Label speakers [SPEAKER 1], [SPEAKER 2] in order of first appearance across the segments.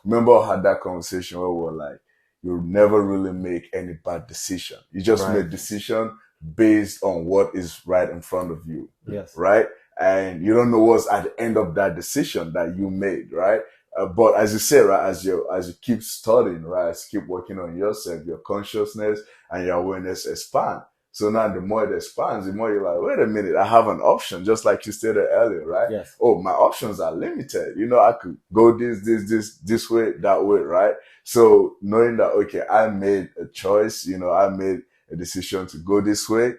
[SPEAKER 1] remember I had that conversation where we were like, you'll never really make any bad decision. You just
[SPEAKER 2] Right.
[SPEAKER 1] make decision based on what is right in front of you,
[SPEAKER 2] Yes.
[SPEAKER 1] right? And you don't know what's at the end of that decision that you made, right? But as you say, right, as you keep studying, right, as you keep working on yourself, your consciousness and your awareness expand. So now the more it expands, the more you're like, wait a minute, I have an option, just like you stated earlier, right?
[SPEAKER 2] Yes.
[SPEAKER 1] Oh, my options are limited. I could go this way, that way, right? So knowing that, okay, I made a choice, I made a decision to go this way,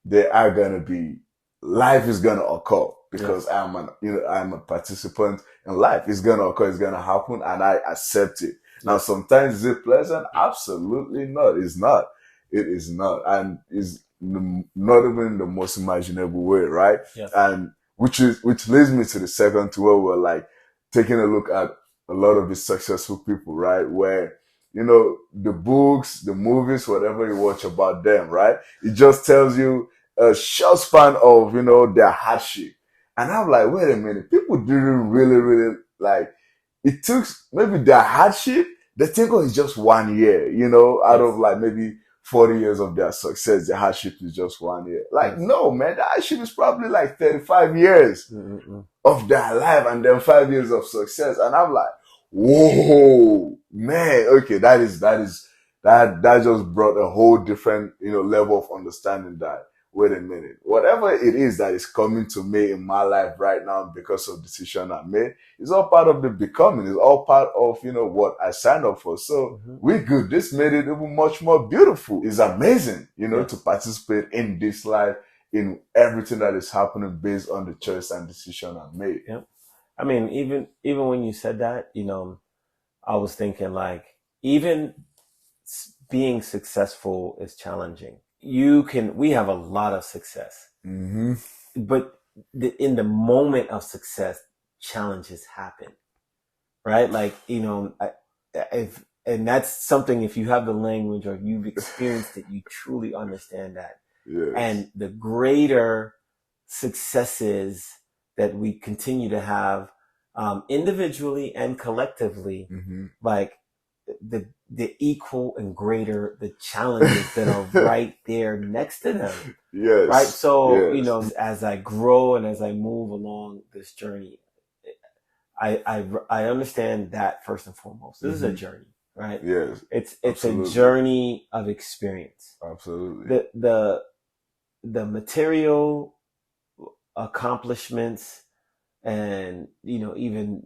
[SPEAKER 1] there are gonna be life is gonna occur because
[SPEAKER 2] Yes.
[SPEAKER 1] I'm a participant in life. It's gonna occur, it's gonna happen, and I accept it. Now,
[SPEAKER 2] Yes.
[SPEAKER 1] sometimes is it pleasant? Absolutely not. It's not. It is not, and is not even the most imaginable way, right?
[SPEAKER 2] Yes.
[SPEAKER 1] And which leads me to the second, to where we're like taking a look at a lot of the successful people, right? Where the books, the movies, whatever you watch about them, right? It just tells you a short span of their hardship, and I'm like, wait a minute, people didn't really, really like. It took maybe their hardship. They think, oh, it's just 1 year, out
[SPEAKER 2] Yes.
[SPEAKER 1] of like maybe 40 years of their success, the hardship is just 1 year. Like,
[SPEAKER 2] Yes.
[SPEAKER 1] no, man, the hardship is probably like 35 years
[SPEAKER 2] Mm-mm.
[SPEAKER 1] of their life and then 5 years of success. And I'm like, whoa, man, okay, that just brought a whole different, level of understanding that, wait a minute, whatever it is that is coming to me in my life right now because of decision I made, it's all part of the becoming. It's all part of, what I signed up for. So
[SPEAKER 2] Mm-hmm.
[SPEAKER 1] we good. This made it even much more beautiful. It's amazing,
[SPEAKER 2] Yes.
[SPEAKER 1] to participate in this life, in everything that is happening based on the choice and decision I made.
[SPEAKER 2] Yep. I mean, even when you said that, I was thinking like, even being successful is challenging. We have a lot of success,
[SPEAKER 1] Mm-hmm.
[SPEAKER 2] but in the moment of success, challenges happen, right? Like, and that's something, if you have the language or you've experienced it, you truly understand that.
[SPEAKER 1] Yes.
[SPEAKER 2] And the greater successes that we continue to have, individually and collectively,
[SPEAKER 1] Mm-hmm.
[SPEAKER 2] like the equal and greater the challenges that are right there next to them.
[SPEAKER 1] Yes.
[SPEAKER 2] Right. So,
[SPEAKER 1] Yes.
[SPEAKER 2] as I grow and as I move along this journey, I understand that first and foremost. This is a journey, right?
[SPEAKER 1] Yes.
[SPEAKER 2] It's
[SPEAKER 1] Absolutely.
[SPEAKER 2] a journey of experience.
[SPEAKER 1] Absolutely.
[SPEAKER 2] The material accomplishments and, even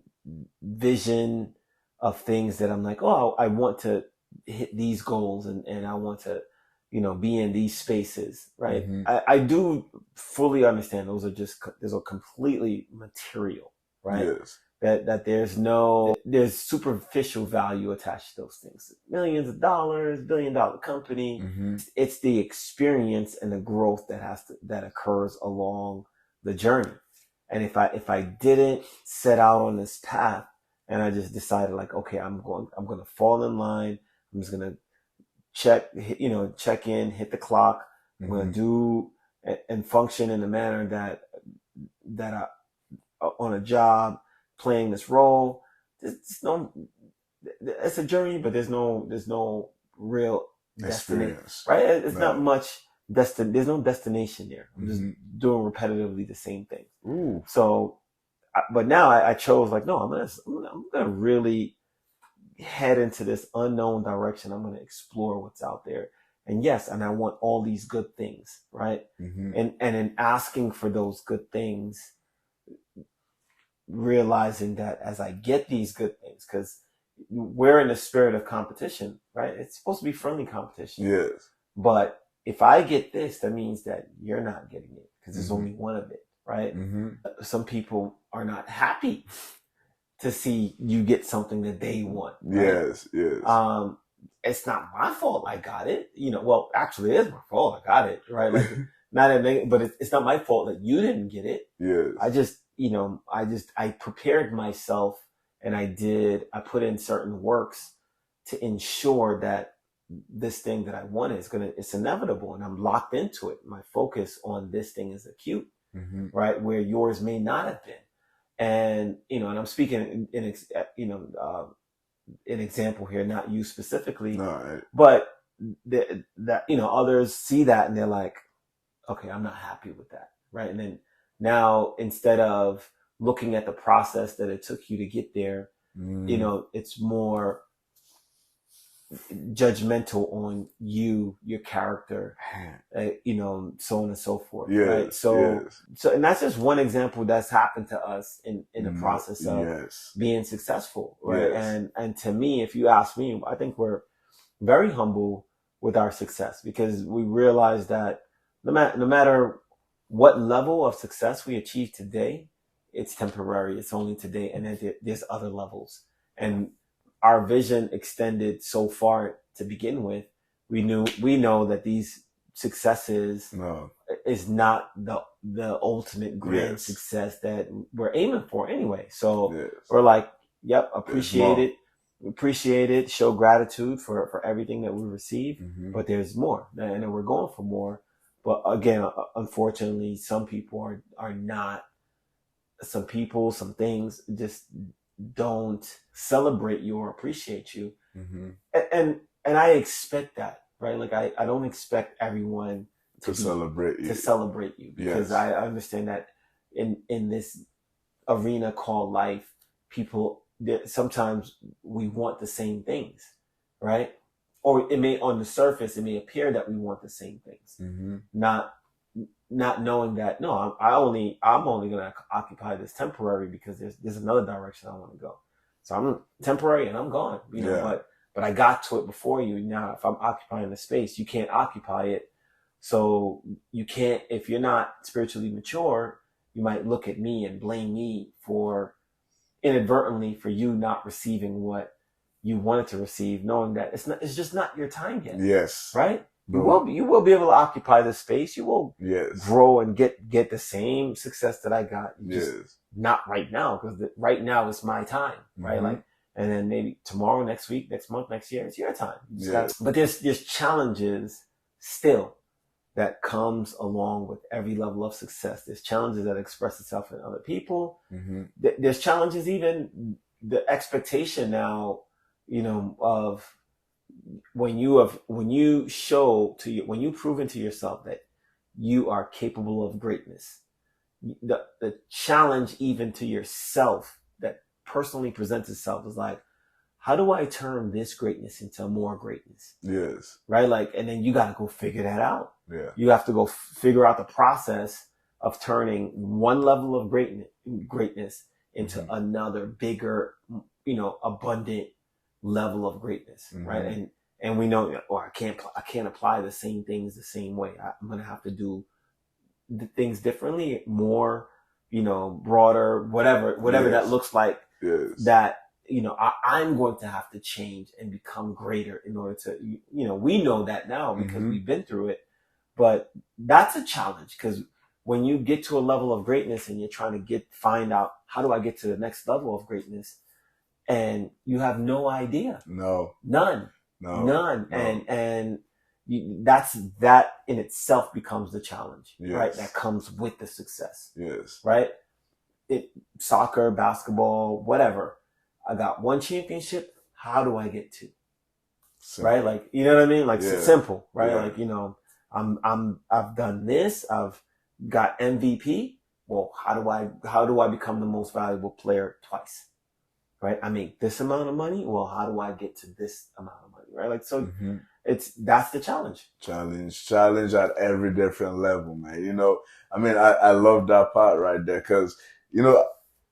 [SPEAKER 2] vision of things that I'm like, oh, I want to hit these goals and I want to, be in these spaces, right?
[SPEAKER 1] Mm-hmm.
[SPEAKER 2] I do fully understand those are completely material, right?
[SPEAKER 1] Yes.
[SPEAKER 2] That there's superficial value attached to those things. Millions of dollars, $1 billion company.
[SPEAKER 1] Mm-hmm.
[SPEAKER 2] It's the experience and the growth that occurs along the journey. And if I didn't set out on this path and I just decided like, okay, I'm going to fall in line. I'm just going to check in, hit the clock. I'm going to do and function in a manner that I, on a job, playing this role. It's a journey, but there's no real
[SPEAKER 1] Experience,
[SPEAKER 2] right? It's not much there's no destination there. I'm just doing repetitively the same thing.
[SPEAKER 1] Ooh.
[SPEAKER 2] So, but now I chose like, no, I'm gonna really head into this unknown direction. I'm gonna explore what's out there. And yes, and I want all these good things, right?
[SPEAKER 1] Mm-hmm.
[SPEAKER 2] And in asking for those good things, realizing that as I get these good things, because we're in the spirit of competition, right? It's supposed to be friendly competition.
[SPEAKER 1] Yes.
[SPEAKER 2] But if I get this, that means that you're not getting it because there's only one of it, right?
[SPEAKER 1] Mm-hmm.
[SPEAKER 2] Some people are not happy to see you get something that they want. Right?
[SPEAKER 1] Yes. Yes.
[SPEAKER 2] It's not my fault I got it. Well, actually, it is my fault I got it, right? Like, but it's not my fault that you didn't get it.
[SPEAKER 1] Yes.
[SPEAKER 2] I prepared myself and I put in certain works to ensure that this thing that I wanted it's inevitable and I'm locked into it. My focus on this thing is acute, right? Where yours may not have been. And, and I'm speaking an example here, not you
[SPEAKER 1] No,
[SPEAKER 2] specifically, but that, others see that and they're like, okay, I'm not happy with that. Right. And then now, instead of looking at the process that it took you to get there, it's more judgmental on you, your character, so on and so forth.
[SPEAKER 1] yes,
[SPEAKER 2] Right. So,
[SPEAKER 1] yes,
[SPEAKER 2] and that's just one example that's happened to us in the process of
[SPEAKER 1] yes,
[SPEAKER 2] being successful. Right.
[SPEAKER 1] yes,
[SPEAKER 2] And to me, if you ask me, I think we're very humble with our success because we realize that no matter what level of success we achieve today, it's temporary. It's only today. And then there's other levels. And our vision extended so far to begin with. We know that these successes
[SPEAKER 1] no,
[SPEAKER 2] is not the ultimate grand
[SPEAKER 1] yes,
[SPEAKER 2] success that we're aiming for anyway. So
[SPEAKER 1] yes.
[SPEAKER 2] we're like, yep,
[SPEAKER 1] There's
[SPEAKER 2] appreciate
[SPEAKER 1] more.
[SPEAKER 2] it. Appreciate it, show gratitude for everything that we receive,
[SPEAKER 1] Hmm.
[SPEAKER 2] but there's more, and then we're going for more. But again, unfortunately, some people are not. Some people, some things just don't celebrate you or appreciate you,
[SPEAKER 1] Hmm.
[SPEAKER 2] and I expect that, right? Like I don't expect everyone
[SPEAKER 1] To celebrate
[SPEAKER 2] to
[SPEAKER 1] you.
[SPEAKER 2] celebrate you because
[SPEAKER 1] Yes.
[SPEAKER 2] I understand that in this arena called life, people sometimes we want the same things, right? Or it may on the surface it may appear that we want the same things,
[SPEAKER 1] Hmm.
[SPEAKER 2] not knowing that no, I'm only going to occupy this temporary because there's another direction I want to go. So I'm temporary and I'm gone,
[SPEAKER 1] Yeah.
[SPEAKER 2] but I got to it before you. Now, if I'm occupying the space, you can't occupy it. So you can't, if you're not spiritually mature, you might look at me and blame me for inadvertently for you not receiving what you wanted to receive, knowing that it's just not your time yet,
[SPEAKER 1] Yes.
[SPEAKER 2] right?
[SPEAKER 1] Bro.
[SPEAKER 2] You will be able to occupy the space. You will
[SPEAKER 1] Yes.
[SPEAKER 2] grow and get the same success that I got.
[SPEAKER 1] Yes.
[SPEAKER 2] Just not right now, because right now is my time, right?
[SPEAKER 1] Mhm.
[SPEAKER 2] Like, and then maybe tomorrow, next week, next month, next year, it's your time. You just
[SPEAKER 1] Yeah.
[SPEAKER 2] got, but there's challenges still that comes along with every level of success. There's challenges that express itself in other people.
[SPEAKER 1] Mhm.
[SPEAKER 2] There's challenges, even the expectation now, of when you show to you, when you prove into yourself that you are capable of greatness, the challenge even to yourself that personally presents itself is like, how do I turn this greatness into more greatness?
[SPEAKER 1] Yes.
[SPEAKER 2] Right? Like, and then you got to go figure that out.
[SPEAKER 1] Yeah.
[SPEAKER 2] You have to go figure out the process of turning one level of greatness into
[SPEAKER 1] Mhm.
[SPEAKER 2] another bigger, abundant level of greatness.
[SPEAKER 1] Mhm.
[SPEAKER 2] Right? And we know, or I can't apply the same things the same way. I'm going to have to do things differently, more, broader, whatever
[SPEAKER 1] Yes.
[SPEAKER 2] that looks like.
[SPEAKER 1] Yes.
[SPEAKER 2] That, I'm going to have to change and become greater in order to, we know that now because
[SPEAKER 1] Mhm.
[SPEAKER 2] we've been through it, but that's a challenge because when you get to a level of greatness and you're trying to find out how do I get to the next level of greatness, and you have no idea,
[SPEAKER 1] No.
[SPEAKER 2] none,
[SPEAKER 1] No.
[SPEAKER 2] and that in itself becomes the challenge,
[SPEAKER 1] Yes.
[SPEAKER 2] right? That comes with the success,
[SPEAKER 1] Yes.
[SPEAKER 2] right? Soccer, basketball, whatever. I got one championship. How do I get two?
[SPEAKER 1] Simple.
[SPEAKER 2] Right? Like, you know what I mean? Like,
[SPEAKER 1] Yeah.
[SPEAKER 2] simple, right?
[SPEAKER 1] Yeah.
[SPEAKER 2] Like, I've done this. I've got MVP. Well, how do I become the most valuable player twice? Right? I make this amount of money. Well, how do I get to this amount of money? Right? Like, so
[SPEAKER 1] Mhm.
[SPEAKER 2] that's the challenge.
[SPEAKER 1] Challenge at every different level, man. I mean, I love that part right there because,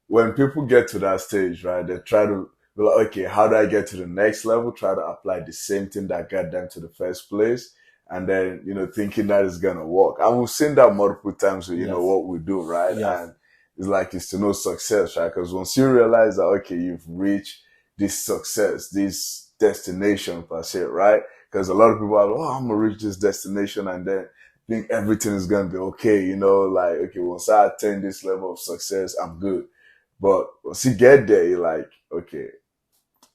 [SPEAKER 1] when people get to that stage, right, they try to be like, okay, how do I get to the next level? Try to apply the same thing that got them to the first place. And then, thinking that is going to work. And we've seen that multiple times with,
[SPEAKER 2] Yes.
[SPEAKER 1] what we do, right?
[SPEAKER 2] Yes.
[SPEAKER 1] And it's like, it's to no success, right? Because once you realize that, okay, you've reached this success, this destination per se, right? Because a lot of people are like, oh, I'm going to reach this destination and then think everything is going to be okay, like, okay, once I attain this level of success, I'm good. But once you get there, you're like, okay,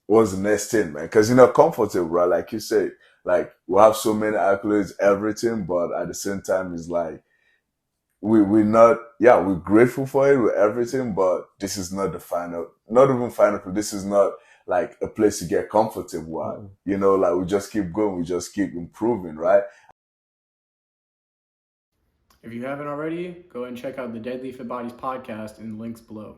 [SPEAKER 1] what's the next thing, man? Because you're not comfortable, right? Like you said, like we have so many accolades, everything, but at the same time, it's like we're not, yeah, we're grateful for it with everything, but this is not the final, not even final. This is not like a place to get comfortable at.
[SPEAKER 2] Mm-mm.
[SPEAKER 1] You know, like we just keep going, we just keep improving, right?
[SPEAKER 3] If you haven't already, go ahead and check out the Deadly Fit Bodies podcast in the links below.